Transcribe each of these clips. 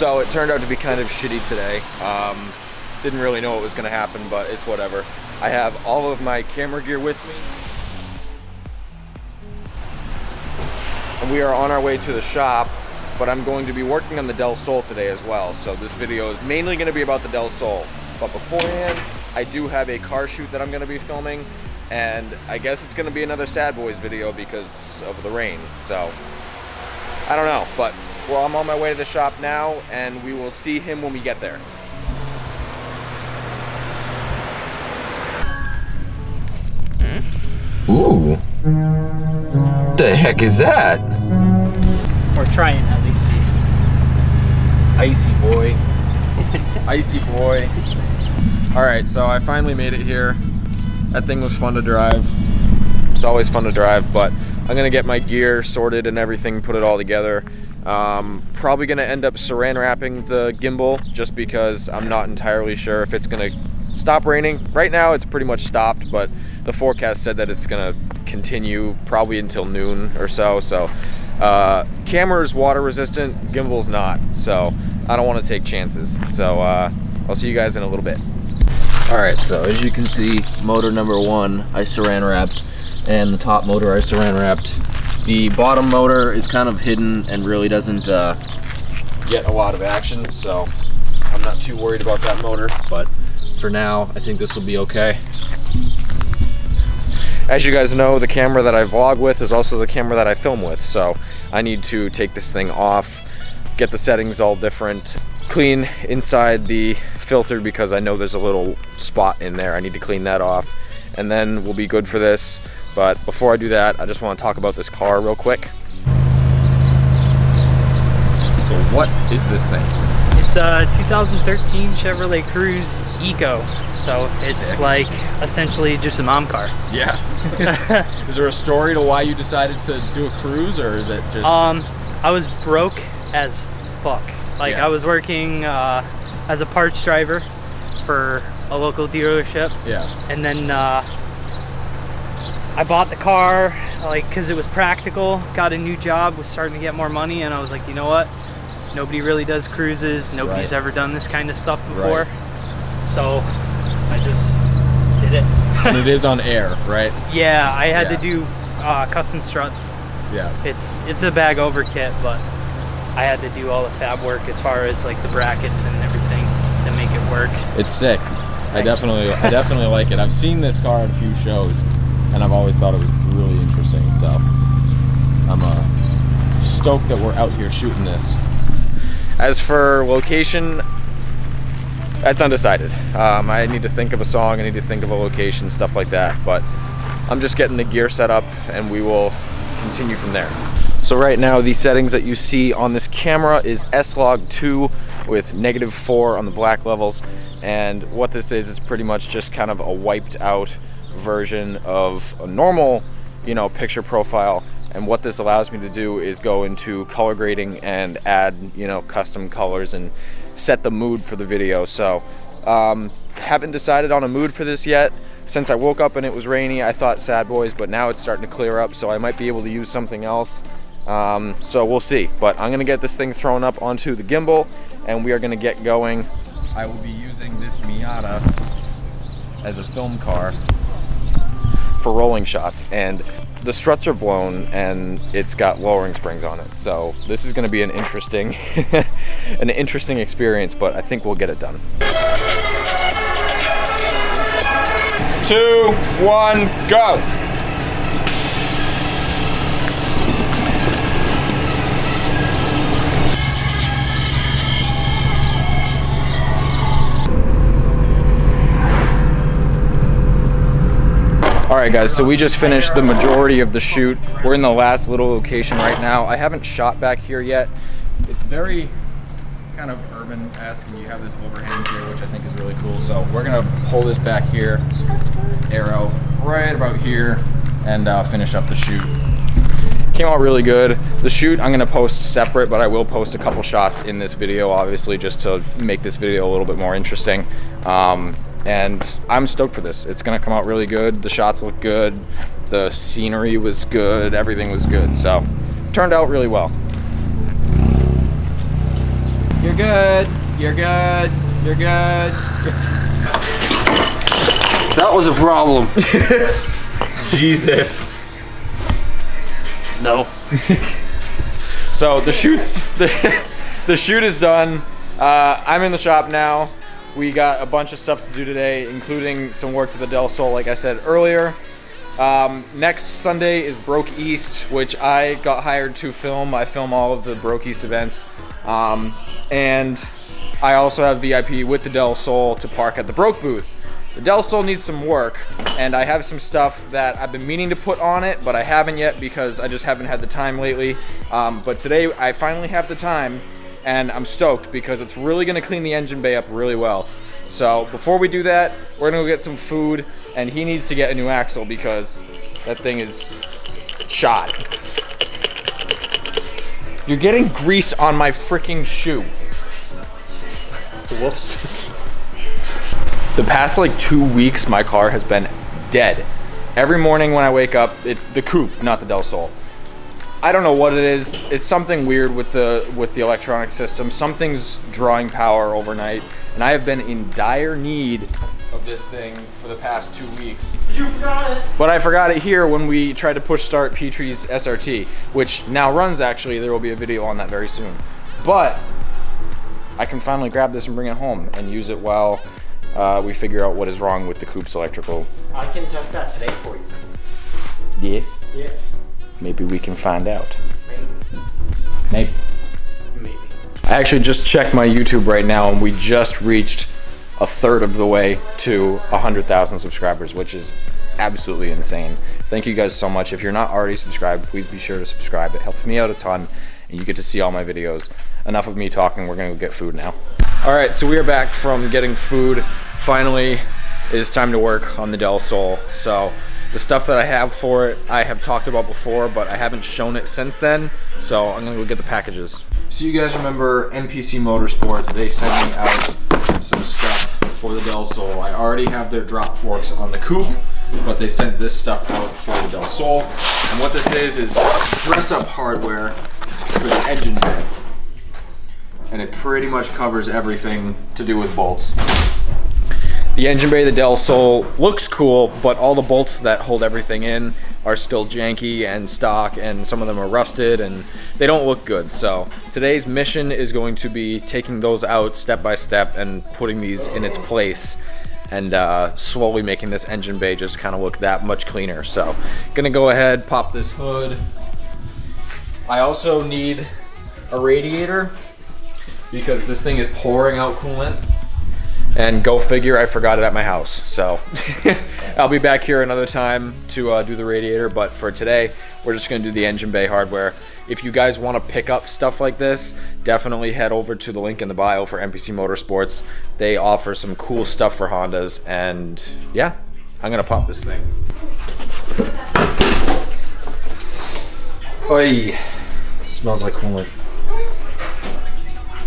So it turned out to be kind of shitty today. Didn't really know what was gonna happen, but it's whatever. I have all of my camera gear with me. And we are on our way to the shop, but I'm going to be working on the Del Sol today as well. So this video is mainly gonna be about the Del Sol. But beforehand, I do have a car shoot that I'm gonna be filming, and I guess it's gonna be another Sad Boys video because of the rain. So, I don't know, but well, I'm on my way to the shop now, and we will see him when we get there. Ooh. The heck is that? Or trying at least. Icy boy. Icy boy. Alright, so I finally made it here. That thing was fun to drive. It's always fun to drive, but I'm gonna get my gear sorted and everything, put it all together. Probably gonna end up saran wrapping the gimbal just because I'm not entirely sure if it's gonna stop raining. Right now it's pretty much stopped, but the forecast said that it's gonna continue probably until noon or so. So camera's water resistant, gimbal's not, so I don't want to take chances. So I'll see you guys in a little bit. All right, so as you can see, motor number one I saran wrapped, and the top motor I saran wrapped. The bottom motor is kind of hidden and really doesn't get a lot of action, so I'm not too worried about that motor, but for now I think this will be okay. As you guys know, the camera that I vlog with is also the camera that I film with, so I need to take this thing off, get the settings all different, clean inside the filter because I know there's a little spot in there. I need to clean that off, and then we'll be good for this. But before I do that, I just want to talk about this car real quick. So what is this thing? It's a 2013 Chevrolet Cruze Eco. So it's sick. Like essentially just a mom car. Yeah. Is there a story to why you decided to do a Cruze, or is it just? I was broke as fuck. Like I was working as a parts driver for a local dealership. Yeah. And then I bought the car like because it was practical. Got a new job, was starting to get more money, and I was like, you know what? Nobody really does cruises. Nobody's ever done this kind of stuff before. So I just did it. And it is on air, right? Yeah, I had to do custom struts. Yeah. It's a bag over kit, but I had to do all the fab work as far as like the brackets and everything to make it work. It's sick. I definitely like it. I've seen this car at a few shows, and I've always thought it was really interesting. So I'm stoked that we're out here shooting this. As for location, that's undecided. I need to think of a song, I need to think of a location, stuff like that, but I'm just getting the gear set up and we will continue from there. So right now, the settings that you see on this camera is S-Log2 with -4 on the black levels, and what this is pretty much just kind of a wiped out version of a normal, you know, picture profile. And what this allows me to do is go into color grading and add, you know, custom colors and set the mood for the video. So haven't decided on a mood for this yet. Since I woke up and it was rainy, I thought Sad Boys, but now it's starting to clear up, so I might be able to use something else. So we'll see, but I'm gonna get this thing thrown up onto the gimbal and we are gonna get going. I will be using this Miata as a film car for rolling shots, and the struts are blown and it's got lowering springs on it. So this is gonna be an interesting an interesting experience, but I think we'll get it done. 2, 1, go! Alright guys, so we just finished the majority of the shoot. We're in the last little location right now. I haven't shot back here yet. It's very kind of urban-esque, and you have this overhang here, which I think is really cool. So we're gonna pull this back here, arrow right about here, and finish up the shoot. Came out really good. The shoot I'm gonna post separate, but I will post a couple shots in this video, obviously, just to make this video a little bit more interesting. And I'm stoked for this. It's gonna come out really good. The shots look good. The scenery was good. Everything was good. So, turned out really well. You're good. You're good. You're good. That was a problem. Jesus. No. So the shoot is done. I'm in the shop now. We got a bunch of stuff to do today, including some work to the Del Sol, like I said earlier. Next Sunday is Broke East, which I got hired to film. I film all of the Broke East events. And I also have VIP with the Del Sol to park at the Broke booth. The Del Sol needs some work, and I have some stuff that I've been meaning to put on it, but I haven't yet because I just haven't had the time lately. But today I finally have the time, and I'm stoked because it's really gonna clean the engine bay up really well. So before we do that, we're gonna go get some food, and he needs to get a new axle because that thing is shot. You're getting grease on my freaking shoe. Whoops. The past like 2 weeks, my car has been dead. Every morning when I wake up, the coupe, not the Del Sol. I don't know what it is. It's something weird with the electronic system. Something's drawing power overnight, and I have been in dire need of this thing for the past 2 weeks. You forgot it. But I forgot it here when we tried to push start Petrie's SRT, which now runs actually. There will be a video on that very soon. But I can finally grab this and bring it home and use it while we figure out what is wrong with the coupe's electrical. I can test that today for you. Yes? Yes. Maybe we can find out. Maybe. Maybe. I actually just checked my YouTube right now, and we just reached a third of the way to 100,000 subscribers, which is absolutely insane. Thank you guys so much. If you're not already subscribed, please be sure to subscribe. It helps me out a ton, and you get to see all my videos. Enough of me talking, we're gonna go get food now. All right, so we are back from getting food. Finally, it is time to work on the Del Sol. So the stuff that I have for it, I have talked about before, but I haven't shown it since then. So I'm gonna go get the packages. So you guys remember NPC Motorsport, they sent me out some stuff for the Del Sol. I already have their drop forks on the coupe, but they sent this stuff out for the Del Sol. And what this is dress up hardware for the engine bay. And it pretty much covers everything to do with bolts. The engine bay of the Del Sol looks cool, but all the bolts that hold everything in are still janky and stock, and some of them are rusted and they don't look good. So today's mission is going to be taking those out step by step and putting these in its place, and slowly making this engine bay just kind of look that much cleaner. So gonna go ahead, pop this hood. I also need a radiator because this thing is pouring out coolant, and go figure, I forgot it at my house. So I'll be back here another time to do the radiator, but for today we're just gonna do the engine bay hardware. If you guys want to pick up stuff like this, definitely head over to the link in the bio for NPC Motorsports. They offer some cool stuff for Hondas, and yeah, I'm gonna pop this thing. Oi, smells like coolant.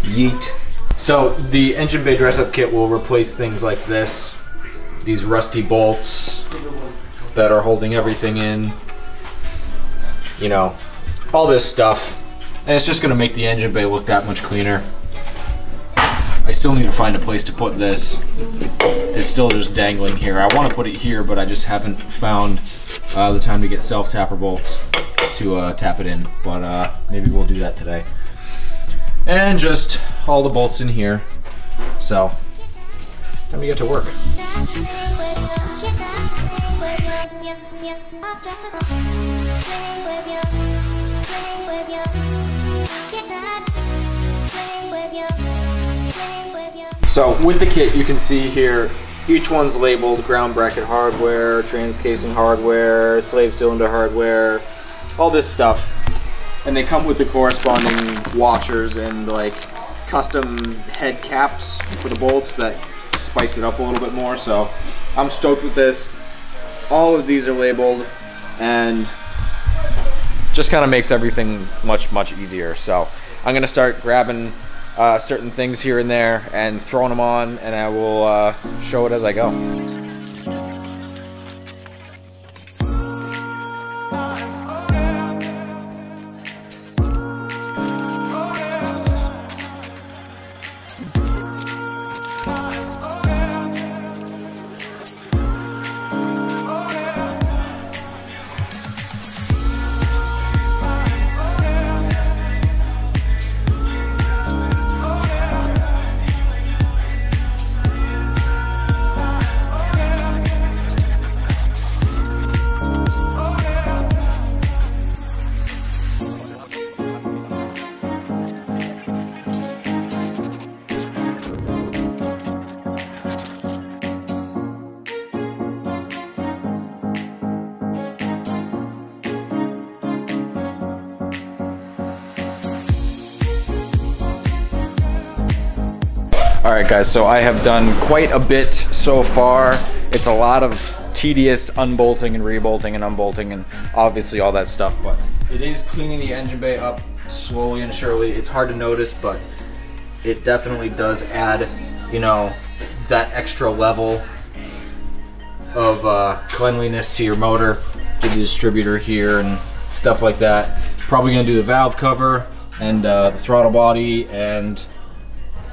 Yeet. So the engine bay dress up kit will replace things like this, these rusty bolts that are holding everything in, you know, all this stuff, and it's just gonna make the engine bay look that much cleaner. I still need to find a place to put this. It's still just dangling here. I want to put it here, but I just haven't found the time to get self-tapper bolts to tap it in, but maybe we'll do that today. And just all the bolts in here. So, time to get to work. So with the kit, you can see here, each one's labeled ground bracket hardware, trans casing hardware, slave cylinder hardware, all this stuff. And they come with the corresponding washers and like custom head caps for the bolts that spice it up a little bit more. So I'm stoked with this. All of these are labeled and just kind of makes everything much easier. So I'm gonna start grabbing certain things here and there and throwing them on, and I will show it as I go. Alright guys, so I have done quite a bit so far. It's a lot of tedious unbolting and rebolting and unbolting and obviously all that stuff, but it is cleaning the engine bay up slowly and surely. It's hard to notice, but it definitely does add, you know, that extra level of cleanliness to your motor, to the distributor here and stuff like that. Probably gonna do the valve cover and the throttle body and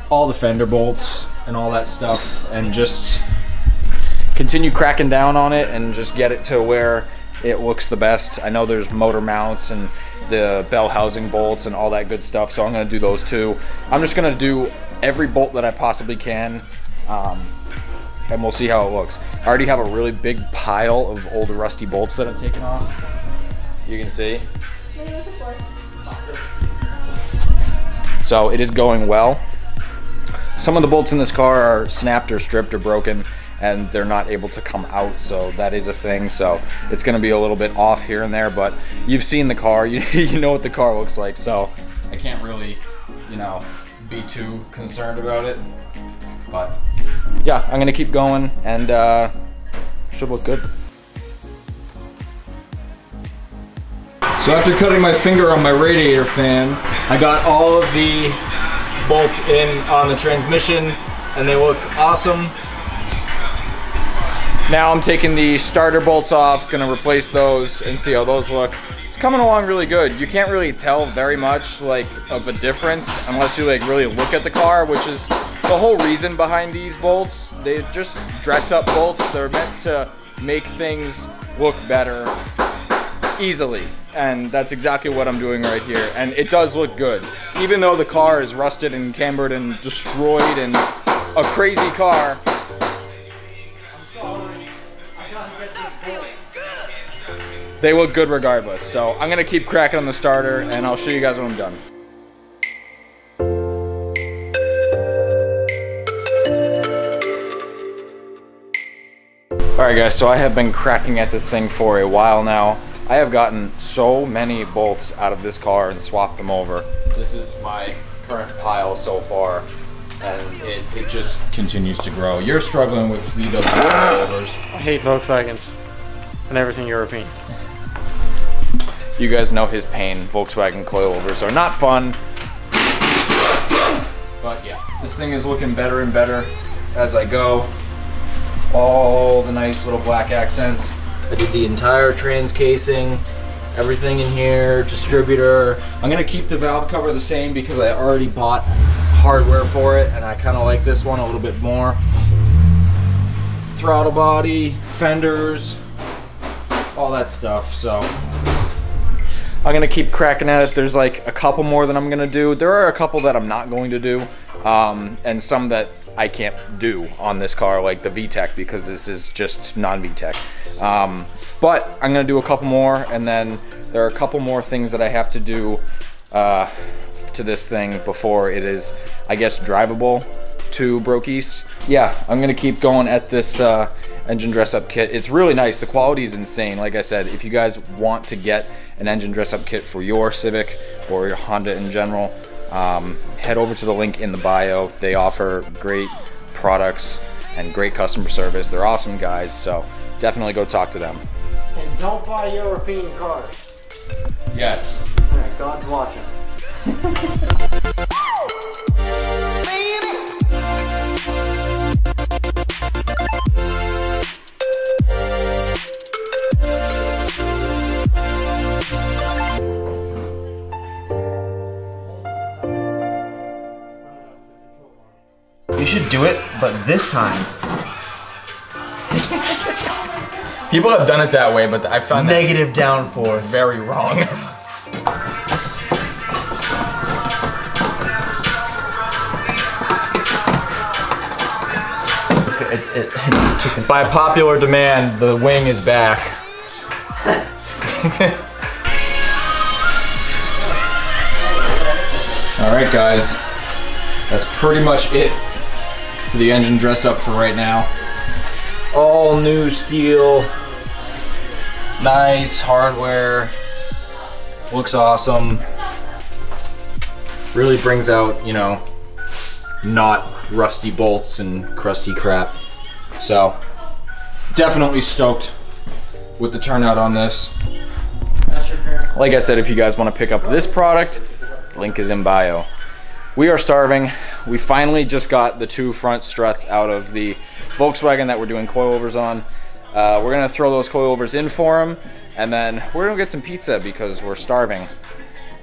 all the fender bolts and all that stuff, and just continue cracking down on it and just get it to where it looks the best. I know there's motor mounts and the bell housing bolts and all that good stuff, so I'm gonna do those too. I'm just gonna do every bolt that I possibly can, and we'll see how it looks. I already have a really big pile of old rusty bolts that I've taken off. You can see. So it is going well. Some of the bolts in this car are snapped or stripped or broken, and they're not able to come out, so that is a thing. So it's gonna be a little bit off here and there, but you've seen the car, you know what the car looks like, so I can't really, you know, be too concerned about it. But yeah, I'm gonna keep going, and should look good. So after cutting my finger on my radiator fan, I got all of the bolts in on the transmission, and they look awesome. Now I'm taking the starter bolts off, gonna replace those and see how those look. It's coming along really good. You can't really tell very much like of a difference unless you like really look at the car, which is the whole reason behind these bolts. They just dress up bolts. They're meant to make things look better easily, and that's exactly what I'm doing right here, and it does look good. Even though the car is rusted and cambered and destroyed and a crazy car, they look good regardless. So I'm gonna keep cracking on the starter, and I'll show you guys when I'm done. Alright guys, so I have been cracking at this thing for a while now. I have gotten so many bolts out of this car and swapped them over. This is my current pile so far, and it just continues to grow. You're struggling with VW coilovers. I hate Volkswagens and everything European. You guys know his pain. Volkswagen coilovers are not fun. But yeah, this thing is looking better and better as I go. All the nice little black accents. I did the entire trans casing, everything in here, distributor. I'm gonna keep the valve cover the same because I already bought hardware for it, and I kind of like this one a little bit more. Throttle body, fenders, all that stuff. So I'm gonna keep cracking at it. There's like a couple more that I'm gonna do. There are a couple that I'm not going to do, and some that I can't do on this car, like the VTEC, because this is just non-VTEC. But I'm gonna do a couple more, and then there are a couple more things that I have to do to this thing before it is, I guess, drivable to Broke East. Yeah, I'm gonna keep going at this engine dress-up kit. It's really nice. The quality is insane. Like I said, if you guys want to get an engine dress-up kit for your Civic or your Honda in general, head over to the link in the bio. They offer great products and great customer service. They're awesome guys, so definitely go talk to them. And don't buy European cars. Yes. Alright, God's watching. You should do it, but this time. People have done it that way, but I found negative downforce. Very wrong. By popular demand, the wing is back. Alright guys, that's pretty much it for the engine dress up for right now. All new steel, nice hardware, looks awesome. Really brings out, you know, not rusty bolts and crusty crap. So definitely stoked with the turnout on this. Like I said, if you guys want to pick up this product, link is in bio. We are starving. We finally just got the 2 front struts out of the Volkswagen that we're doing coilovers on. We're gonna throw those coilovers in for them, and then we're gonna get some pizza because we're starving.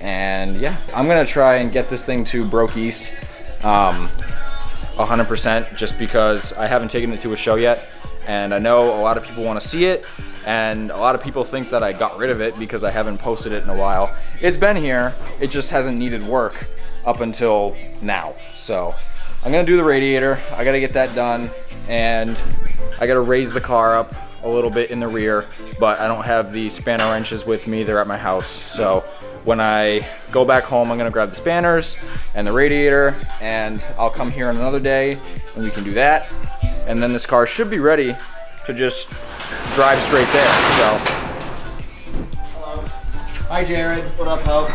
And yeah, I'm gonna try and get this thing to Broke East 100%, just because I haven't taken it to a show yet, and I know a lot of people want to see it, and a lot of people think that I got rid of it because I haven't posted it in a while. It's been here, it just hasn't needed work up until now. So I'm gonna do the radiator. I gotta get that done, and I gotta raise the car up a little bit in the rear, but I don't have the spanner wrenches with me. They're at my house. So when I go back home, I'm gonna grab the spanners and the radiator, and I'll come here on another day and we can do that. And then this car should be ready to just drive straight there. So hi Jared. What up, Hope?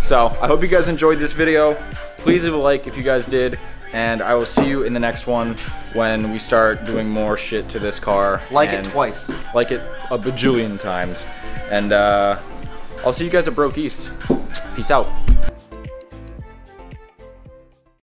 So I hope you guys enjoyed this video. Please leave a like if you guys did, and I will see you in the next one when we start doing more shit to this car. Like it twice. Like it a bajillion times. And I'll see you guys at Broke East. Peace out.